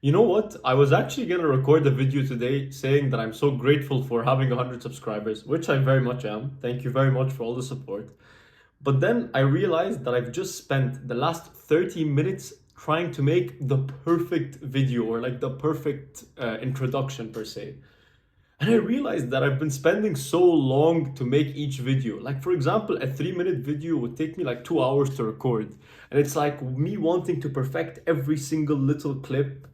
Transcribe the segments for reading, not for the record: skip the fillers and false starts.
You know what? I was actually gonna record a video today saying that I'm so grateful for having 100 subscribers, which I very much am. Thank you very much for all the support. But then I realized that I've just spent the last 30 minutes trying to make the perfect video or like the perfect introduction per se. And I realized that I've been spending so long to make each video. Like, for example, a 3-minute video would take me like 2 hours to record. And it's like me wanting to perfect every single little clip.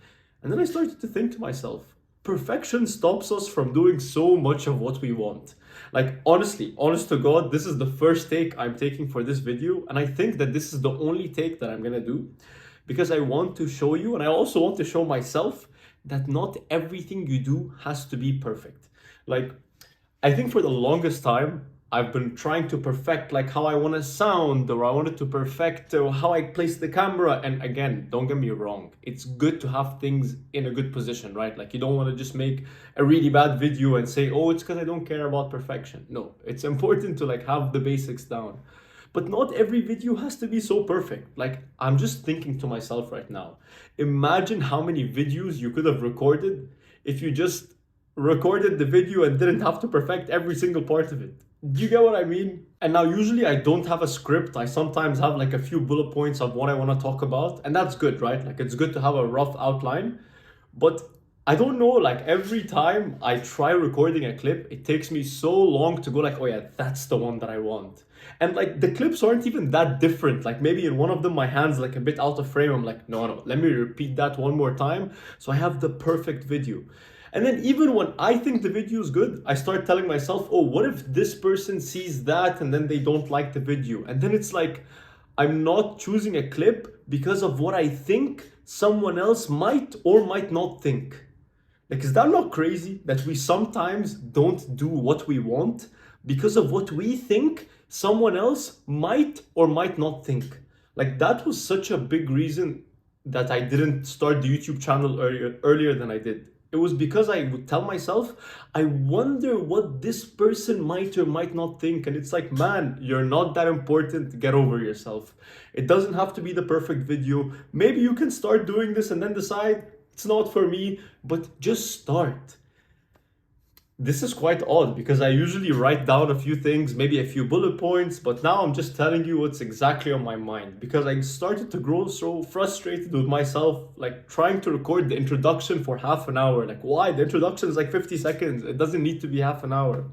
And then I started to think to myself, perfection stops us from doing so much of what we want. Like, honestly, honest to God, this is the first take I'm taking for this video. And I think that this is the only take that I'm gonna do because I want to show you and I also want to show myself that not everything you do has to be perfect. Like, I think for the longest time, I've been trying to perfect like how I want to sound, or I wanted to perfect how I place the camera. And again, don't get me wrong, it's good to have things in a good position, right? Like you don't want to just make a really bad video and say, oh, it's because I don't care about perfection. No, it's important to like have the basics down. But not every video has to be so perfect. Like, I'm just thinking to myself right now, imagine how many videos you could have recorded if you just recorded the video and didn't have to perfect every single part of it. Do you get what I mean? And now, usually, I don't have a script. I sometimes have like a few bullet points of what I want to talk about, and that's good, right? Like, it's good to have a rough outline. But I don't know, like every time I try recording a clip, it takes me so long to go like, oh yeah, that's the one that I want. And like the clips aren't even that different. Like maybe in one of them, my hand's like a bit out of frame. I'm like, no, no, let me repeat that one more time. So I have the perfect video. And then even when I think the video is good, I start telling myself, oh, what if this person sees that and then they don't like the video? And then it's like, I'm not choosing a clip because of what I think someone else might or might not think. Like, is that not crazy that we sometimes don't do what we want because of what we think someone else might or might not think? Like, that was such a big reason that I didn't start the YouTube channel earlier than I did. It was because I would tell myself, I wonder what this person might or might not think. And it's like, man, you're not that important. Get over yourself. It doesn't have to be the perfect video. Maybe you can start doing this and then decide it's not for me, but just start. This is quite odd because I usually write down a few things, maybe a few bullet points, but now I'm just telling you what's exactly on my mind because I started to grow so frustrated with myself, like trying to record the introduction for half an hour. Like, why? The introduction is like 50 seconds, it doesn't need to be half an hour.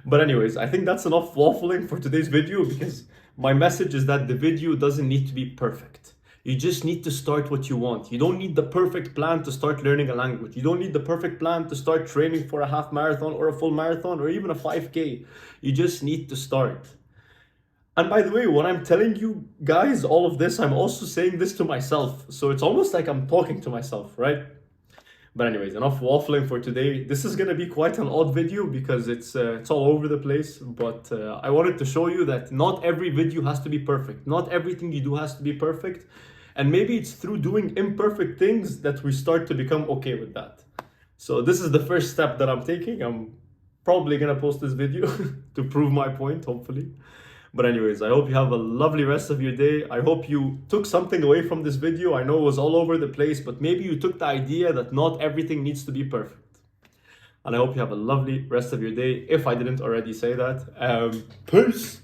But, anyways, I think that's enough waffling for today's video because my message is that the video doesn't need to be perfect. You just need to start what you want. You don't need the perfect plan to start learning a language. You don't need the perfect plan to start training for a half marathon or a full marathon or even a 5K. You just need to start. And by the way, when I'm telling you guys all of this, I'm also saying this to myself. So it's almost like I'm talking to myself, right? But anyways, enough waffling for today. This is gonna be quite an odd video because it's all over the place. But I wanted to show you that not every video has to be perfect. Not everything you do has to be perfect. And maybe it's through doing imperfect things that we start to become okay with that. So this is the first step that I'm taking. I'm probably gonna post this video to prove my point, hopefully. But anyways, I hope you have a lovely rest of your day. I hope you took something away from this video. I know it was all over the place, but maybe you took the idea that not everything needs to be perfect. And I hope you have a lovely rest of your day, if I didn't already say that. Peace!